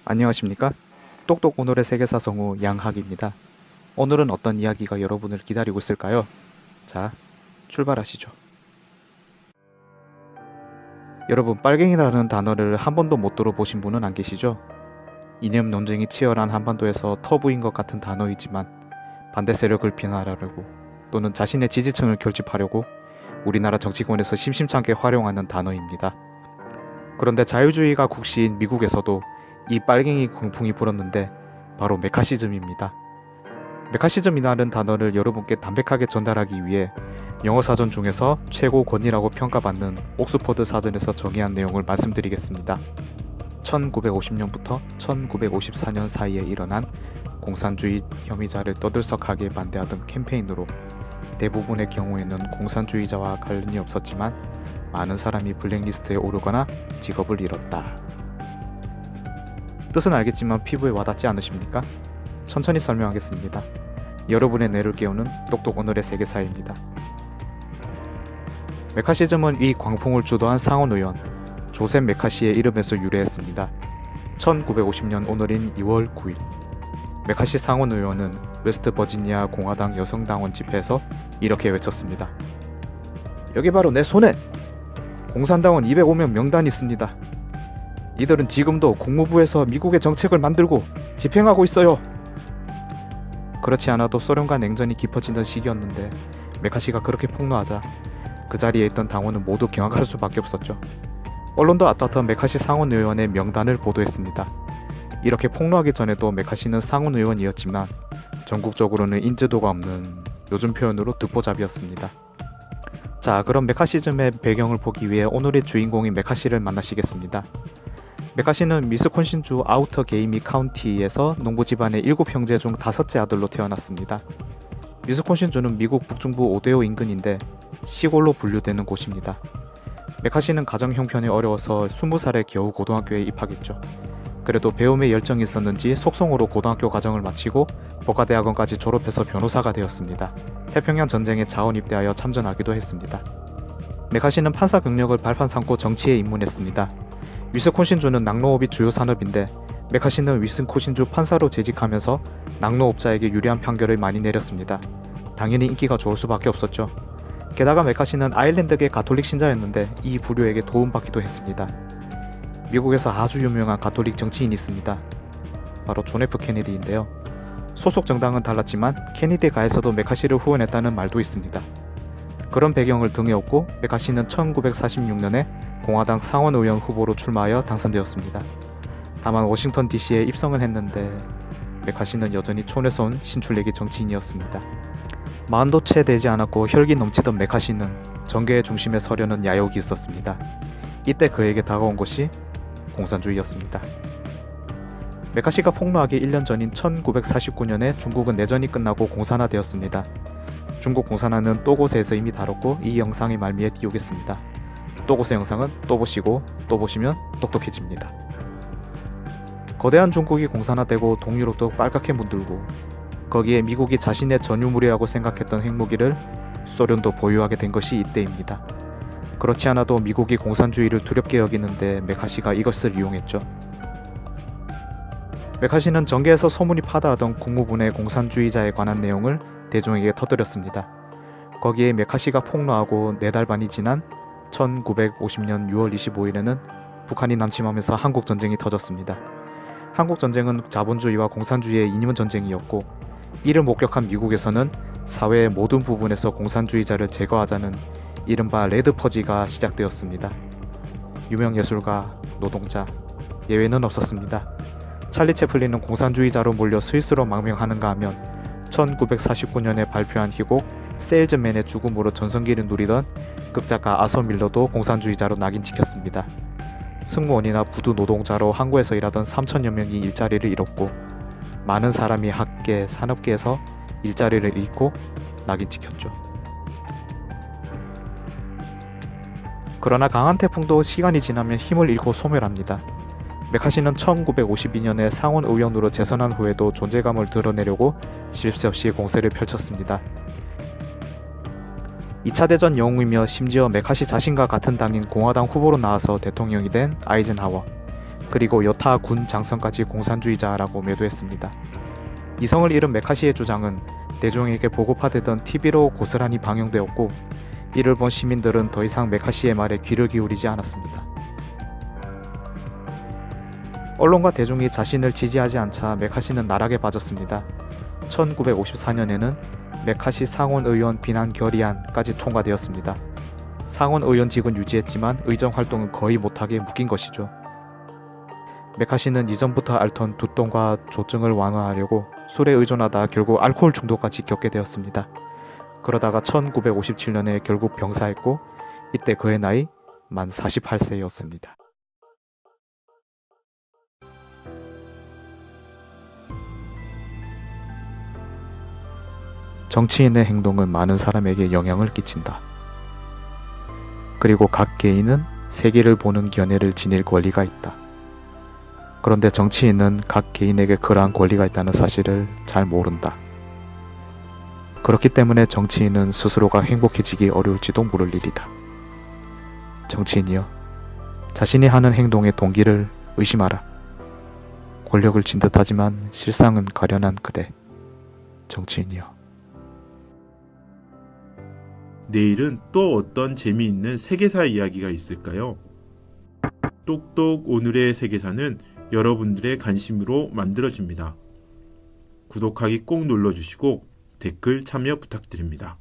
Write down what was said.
안녕하십니까? 똑똑 오늘의 세계사 성우 양학입니다. 오늘은 어떤 이야기가 여러분을 기다리고 있을까요? 자, 출발하시죠. 여러분, 빨갱이라는 단어를 한 번도 못 들어보신 분은 안 계시죠? 이념 논쟁이 치열한 한반도에서 터부인 것 같은 단어이지만 반대 세력을 비난하려고 또는 자신의 지지층을 결집하려고 우리나라 정치권에서 심심찮게 활용하는 단어입니다. 그런데 자유주의가 국시인 미국에서도 이 빨갱이 광풍이 불었는데 바로 메카시즘입니다. 메카시즘이라는 단어를 여러분께 담백하게 전달하기 위해 영어 사전 중에서 최고 권위라고 평가받는 옥스퍼드 사전에서 정의한 내용을 말씀드리겠습니다. 1950년부터 1954년 사이에 일어난 공산주의 혐의자를 떠들썩하게 반대하던 캠페인으로 대부분의 경우에는 공산주의자와 관련이 없었지만 많은 사람이 블랙리스트에 오르거나 직업을 잃었다. 뜻은 알겠지만 피부에 와닿지 않으십니까? 천천히 설명하겠습니다. 여러분의 뇌를 깨우는 똑똑 오늘의 세계사입니다. 메카시즘은 이 광풍을 주도한 상원의원 조셉 메카시의 이름에서 유래했습니다. 1950년 오늘인 2월 9일 메카시 상원의원은 웨스트버지니아 공화당 여성당원 집회에서 이렇게 외쳤습니다. 여기 바로 내 손에 공산당원 205명 명단이 있습니다. 이들은 지금도 국무부에서 미국의 정책을 만들고 집행하고 있어요. 그렇지 않아도 소련과 냉전이 깊어지던 시기였는데 메카시가 그렇게 폭로하자 그 자리에 있던 당원은 모두 경악할 수밖에 없었죠. 언론도 아따던 메카시 상원의원의 명단을 보도했습니다. 이렇게 폭로하기 전에도 메카시는 상원의원이었지만 전국적으로는 인지도가 없는 요즘 표현으로 듣보잡이었습니다. 자, 그럼 메카시즘의 배경을 보기 위해 오늘의 주인공인 메카시를 만나시겠습니다. 메카시는 위스콘신주 아우터 게이미 카운티에서 농부 집안의 7형제 중 5째 아들로 태어났습니다. 위스콘신주는 미국 북중부 오데오 인근인데 시골로 분류되는 곳입니다. 메카시는 가정 형편이 어려워서 20살에 겨우 고등학교에 입학했죠. 그래도 배움에 열정이 있었는지 속성으로 고등학교 과정을 마치고 법과대학원까지 졸업해서 변호사가 되었습니다. 태평양 전쟁에 자원 입대하여 참전하기도 했습니다. 메카시는 판사 경력을 발판 삼고 정치에 입문했습니다. 위스콘신주는 낙농업이 주요 산업인데 메카시는 위스콘신주 판사로 재직하면서 낙농업자에게 유리한 판결을 많이 내렸습니다. 당연히 인기가 좋을 수밖에 없었죠. 게다가 메카시는 아일랜드계 가톨릭 신자였는데 이 부류에게 도움받기도 했습니다. 미국에서 아주 유명한 가톨릭 정치인이 있습니다. 바로 존 F 케네디인데요. 소속 정당은 달랐지만 케네디가에서도 메카시를 후원했다는 말도 있습니다. 그런 배경을 등에 업고 메카시는 1946년에 공화당 상원의원 후보로 출마하여 당선되었습니다. 다만 워싱턴 DC에 입성을 했는데 메카시는 여전히 촌에서 온 신출내기 정치인이었습니다. 만도 채 되지 않았고 혈기 넘치던 메카시는 정계의 중심에 서려는 야욕이 있었습니다. 이때 그에게 다가온 것이 공산주의였습니다. 메카시가 폭로하기 1년 전인 1949년에 중국은 내전이 끝나고 공산화되었습니다. 중국 공산화는 또 곳에서 이미 다뤘고 이 영상의 말미에 띄우겠습니다. 또 곳의 영상은 또 보시고 또 보시면 똑똑해집니다. 거대한 중국이 공산화되고 동유럽도 빨갛게 물들고 거기에 미국이 자신의 전유물이라고 생각했던 핵무기를 소련도 보유하게 된 것이 이때입니다. 그렇지 않아도 미국이 공산주의를 두렵게 여기는데 메카시가 이것을 이용했죠. 메카시는 정계에서 소문이 파다하던 국무부 내 공산주의자에 관한 내용을 대중에게 터뜨렸습니다. 거기에 메카시가 폭로하고 4달 반이 지난 1950년 6월 25일에는 북한이 남침하면서 한국전쟁이 터졌습니다. 한국전쟁은 자본주의와 공산주의의 이념 전쟁이었고 이를 목격한 미국에서는 사회의 모든 부분에서 공산주의자를 제거하자는 이른바 레드 퍼지가 시작되었습니다. 유명 예술가, 노동자, 예외는 없었습니다. 찰리 채플린은 공산주의자로 몰려 스위스로 망명하는가 하면 1949년에 발표한 희곡 세일즈맨의 죽음으로 전성기를 누리던 극작가 아서 밀러도 공산주의자로 낙인 찍혔습니다. 승무원이나 부두 노동자로 항구에서 일하던 3천여 명이 일자리를 잃었고 많은 사람이 학계, 산업계에서 일자리를 잃고 낙인 찍혔죠. 그러나 강한 태풍도 시간이 지나면 힘을 잃고 소멸합니다. 메카시는 1952년에 상원의원으로 재선한 후에도 존재감을 드러내려고 쉴 새 없이 공세를 펼쳤습니다. 2차 대전 영웅이며 심지어 메카시 자신과 같은 당인 공화당 후보로 나와서 대통령이 된 아이젠하워, 그리고 여타 군 장성까지 공산주의자라고 매도했습니다. 이성을 잃은 메카시의 주장은 대중에게 보고파되던 TV로 고스란히 방영되었고, 이를 본 시민들은 더 이상 메카시의 말에 귀를 기울이지 않았습니다. 언론과 대중이 자신을 지지하지 않자 메카시는 나락에 빠졌습니다. 1954년에는 메카시 상원의원 비난 결의안까지 통과되었습니다. 상원의원직은 유지했지만 의정활동은 거의 못하게 묶인 것이죠. 메카시는 이전부터 앓던 두통과 조증을 완화하려고 술에 의존하다 결국 알코올 중독까지 겪게 되었습니다. 그러다가 1957년에 결국 병사했고, 이때 그의 나이 만 48세였습니다. 정치인의 행동은 많은 사람에게 영향을 끼친다. 그리고 각 개인은 세계를 보는 견해를 지닐 권리가 있다. 그런데 정치인은 각 개인에게 그러한 권리가 있다는 사실을 잘 모른다. 그렇기 때문에 정치인은 스스로가 행복해지기 어려울지도 모를 일이다. 정치인이여, 자신이 하는 행동의 동기를 의심하라. 권력을 쥔 듯하지만 실상은 가련한 그대, 정치인이여. 내일은 또 어떤 재미있는 세계사 이야기가 있을까요? 똑똑 오늘의 세계사는 여러분들의 관심으로 만들어집니다. 구독하기 꼭 눌러주시고 댓글 참여 부탁드립니다.